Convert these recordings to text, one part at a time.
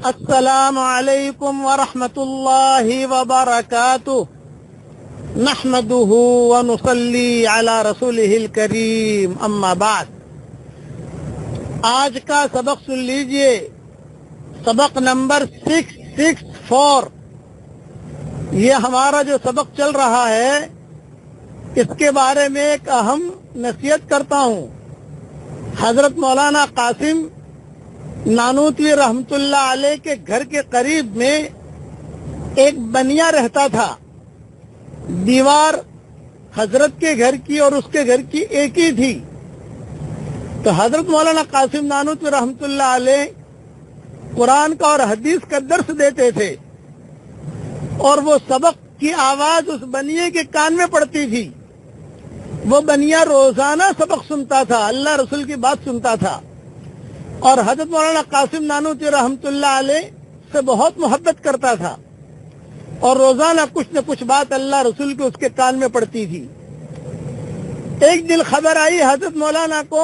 السلام علیکم ورحمۃ اللہ وبرکاتہ نحمده ونصلی علی رسولہ الکریم اما بعد۔ آج کا سبق سن لیجئے، سبق نمبر 664۔ یہ ہمارا جو سبق چل رہا ہے اس کے بارے میں ایک اہم نصیحت کرتا ہوں۔ حضرت مولانا قاسم نانوتوی رحمت اللہ علیہ کے گھر کے قریب میں ایک بنیا رہتا تھا۔ دیوار حضرت کے گھر کی اور اس کے گھر کی ایک ہی تھی۔ تو حضرت مولانا قاسم نانوتوی رحمت اللہ علیہ قرآن کا اور حدیث کا درس دیتے تھے، اور وہ سبق کی آواز اس بنیے کے کان میں پڑتی تھی۔ وہ بنیا روزانہ سبق سنتا تھا، اللہ رسول کی بات سنتا تھا، اور حضرت مولانا قاسم نانوتوی رحمت اللہ علیہ سے بہت محبت کرتا تھا، اور روزانہ کچھ نہ کچھ بات اللہ رسول کے اس کے کان میں پڑتی تھی۔ ایک دن خبر آئی حضرت مولانا کو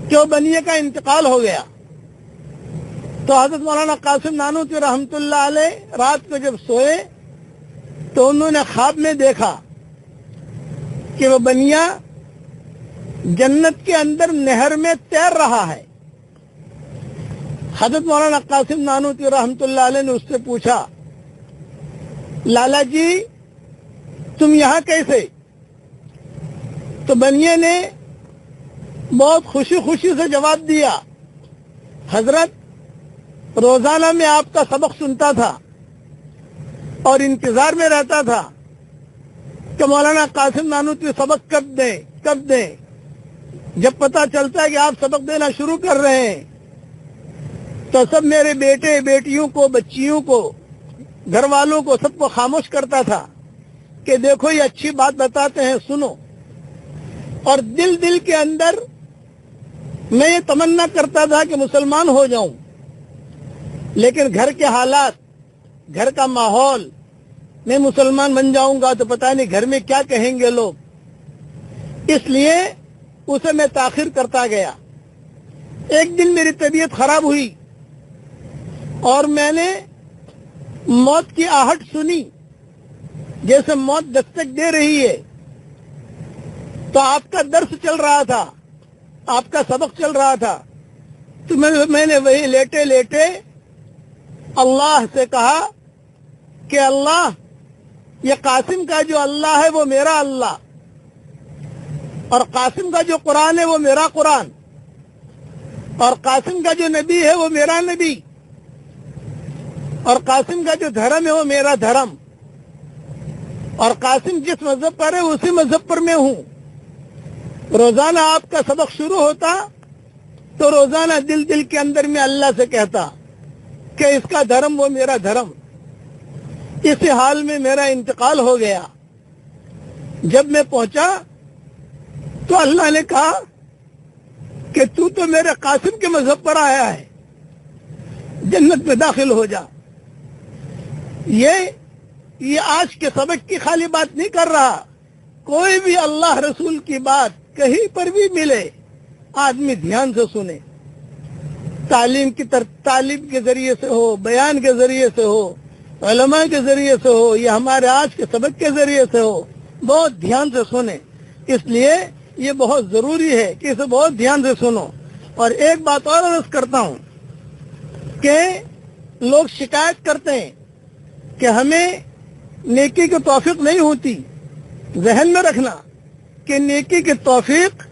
کہ وہ بنیے کا انتقال ہو گیا۔ تو حضرت مولانا قاسم نانوتوی رحمت اللہ علیہ رات کو جب سوئے تو انہوں نے خواب میں دیکھا کہ وہ بنیا جنت کے اندر نہر میں تیر رہا ہے۔ حضرت مولانا قاسم نانوتوی رحمت اللہ علیہ نے اس سے پوچھا، لالا جی تم یہاں کیسے؟ تو بنیے نے بہت خوشی خوشی سے جواب دیا، حضرت روزانہ میں آپ کا سبق سنتا تھا اور انتظار میں رہتا تھا کہ مولانا قاسم نانوتوی سبق کب دیں۔ جب پتہ چلتا ہے کہ آپ سبق دینا شروع کر رہے ہیں تو سب میرے بیٹے بیٹیوں کو، بچیوں کو، گھر والوں کو، سب کو خاموش کرتا تھا کہ دیکھو یہ اچھی بات بتاتے ہیں، سنو۔ اور دل کے اندر میں یہ تمنا کرتا تھا کہ مسلمان ہو جاؤں، لیکن گھر کے حالات، گھر کا ماحول، میں مسلمان بن جاؤں گا تو پتہ نہیں گھر میں کیا کہیں گے لوگ، اس لیے اسے میں تاخیر کرتا گیا۔ ایک دن میری طبیعت خراب ہوئی اور میں نے موت کی آہٹ سنی، جیسے موت دستک دے رہی ہے۔ تو آپ کا درس چل رہا تھا، آپ کا سبق چل رہا تھا، تو میں نے وہی لیٹے لیٹے اللہ سے کہا کہ اللہ، یہ قاسم کا جو اللہ ہے وہ میرا اللہ، اور قاسم کا جو قرآن ہے وہ میرا قرآن، اور قاسم کا جو نبی ہے وہ میرا نبی، اور قاسم کا جو دھرم ہے وہ میرا دھرم، اور قاسم جس مذہب پر ہے اسی مذہب پر میں ہوں۔ روزانہ آپ کا سبق شروع ہوتا تو روزانہ دل کے اندر میں اللہ سے کہتا کہ اس کا دھرم وہ میرا دھرم۔ اسی حال میں میرا انتقال ہو گیا۔ جب میں پہنچا تو اللہ نے کہا کہ تو میرے قاسم کے مذہب پر آیا ہے، جنت میں داخل ہو جا۔ یہ آج کے سبق کی خالی بات نہیں کر رہا، کوئی بھی اللہ رسول کی بات کہیں پر بھی ملے آدمی دھیان سے سنے، تعلیم کے ذریعے سے ہو، بیان کے ذریعے سے ہو، علماء کے ذریعے سے ہو، یا ہمارے آج کے سبق کے ذریعے سے ہو، بہت دھیان سے سنے۔ اس لیے یہ بہت ضروری ہے کہ اسے بہت دھیان سے سنو۔ اور ایک بات اور عرض کرتا ہوں کہ لوگ شکایت کرتے ہیں کہ ہمیں نیکی کی توفیق نہیں ہوتی۔ ذہن میں رکھنا کہ نیکی کی توفیق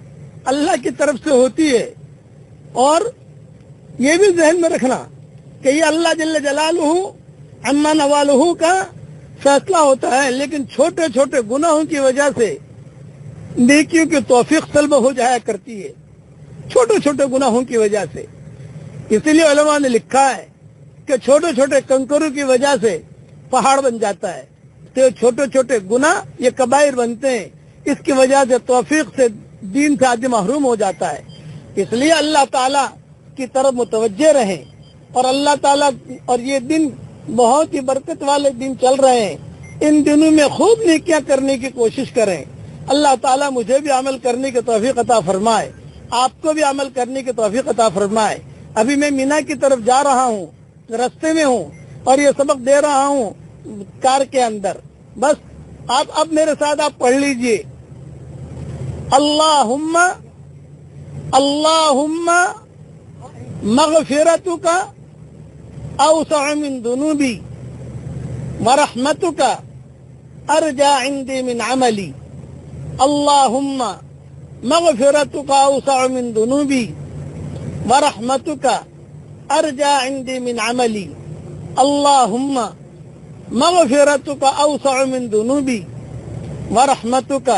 اللہ کی طرف سے ہوتی ہے، اور یہ بھی ذہن میں رکھنا کہ یہ اللہ جل جلالہ عما نوالہ کا فیصلہ ہوتا ہے، لیکن چھوٹے چھوٹے گناہوں کی وجہ سے نیکیوں کی توفیق سلب ہو جایا کرتی ہے، چھوٹے چھوٹے گناہوں کی وجہ سے۔ اسی لیے علماء نے لکھا ہے کہ چھوٹے چھوٹے کنکروں کی وجہ سے پہاڑ بن جاتا ہے، تو چھوٹے چھوٹے گناہ یہ کبائر بنتے ہیں، اس کی وجہ سے توفیق سے دین سے آدمی محروم ہو جاتا ہے۔ اس لیے اللہ تعالیٰ کی طرف متوجہ رہیں، اور اللہ تعالیٰ، اور یہ دن بہت ہی برکت والے دن چل رہے ہیں، ان دنوں میں خوب نیکیاں کرنے کی کوشش کریں۔ اللہ تعالیٰ مجھے بھی عمل کرنے کی توفیق عطا فرمائے، آپ کو بھی عمل کرنے کی توفیق عطا فرمائے۔ ابھی میں مینا کی طرف جا رہا ہوں، راستے میں ہوں اور یہ سبق دے رہا ہوں کار کے اندر. بس آپ اب میرے ساتھ آپ پڑھ لیجئے. اللہم اللہم مغفرتک اوسع من ذنوبی ورحمتک ارجى عندي من عملي. اللهم مغفرتك اوسع من ذنوبي ورحمتك ارجى عندي من عملي. اللهم مغفرتك اوسع من ذنوبي ورحمتك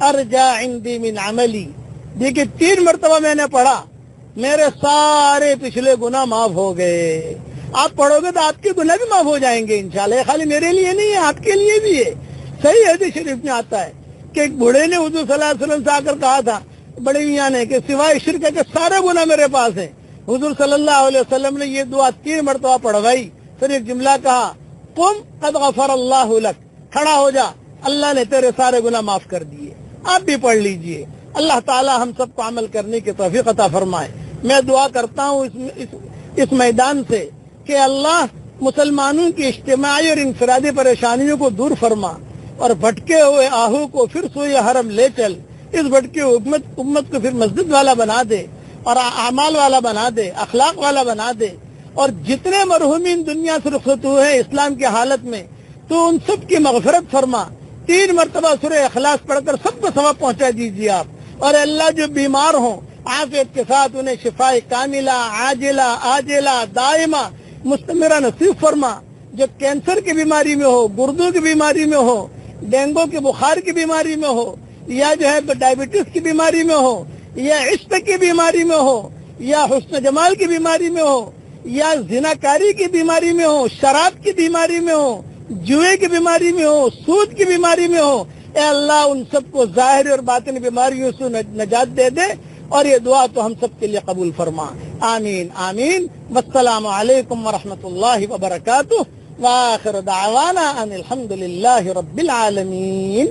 ارجى عندي من عملي. دیکھیے 3 مرتبہ میں نے پڑھا, میرے سارے پچھلے گناہ معاف ہو گئے. آپ پڑھو گے تو آپ کے گناہ بھی معاف ہو جائیں گے انشاءاللہ. یہ خالی میرے لیے نہیں ہے, آپ کے لیے بھی ہے. صحیح حدیث شریف میں آتا ہے کہ ایک بوڑھے نے حضور صلی اللہ علیہ وسلم سے آ کر کہا تھا, بڑے میاں نے, کہ سوائے شرک کے سارے گناہ میرے پاس ہیں. حضور صلی اللہ علیہ وسلم نے یہ دعا 3 مرتبہ پڑھوائی. پھر ایک جملہ کہا, قم قد غفر اللہ لک, کھڑا ہو جا, اللہ نے تیرے سارے گناہ معاف کر دیے. آپ بھی پڑھ لیجئے. اللہ تعالی ہم سب کو عمل کرنے کی توفیق عطا فرمائے. میں دعا کرتا ہوں اس میدان سے کہ اللہ مسلمانوں کی اجتماعی اور انفرادی پریشانیوں کو دور فرما, اور بھٹکے ہوئے آہو کو پھر سوئے حرم لے چل. اس بھٹکے امت کو پھر مسجد والا بنا دے, اور اعمال والا بنا دے, اخلاق والا بنا دے. اور جتنے مرحومین دنیا سے رخصت ہوئے ہیں اسلام کی حالت میں, تو ان سب کی مغفرت فرما. 3 مرتبہ سورہ اخلاص پڑھ کر سب کو ثواب پہنچا دیجیے آپ. اور اللہ جو بیمار ہوں عافیت کے ساتھ انہیں شفاء کاملہ عاجلہ آجلہ دائمہ مستمرہ نصیب فرما. جو کینسر کی بیماری میں ہو, گردوں کی بیماری میں ہو, ڈینگو کے بخار کی بیماری میں ہو, یا جو ہے ڈائبٹیز کی بیماری میں ہو, یا عشق کی بیماری میں ہو, یا حسن جمال کی بیماری میں ہو, یا زناکاری کی بیماری میں ہو, شراب کی بیماری میں ہو, جوئے کی بیماری میں ہو, سود کی بیماری میں ہو, اے اللہ ان سب کو ظاہری اور باطنی بیماریوں سے نجات دے دے. اور یہ دعا تو ہم سب کے لیے قبول فرما. آمین آمین. والسلام علیکم ورحمۃ اللہ وبرکاتہ. وآخر دعوانا ان الحمد للہ رب العالمین.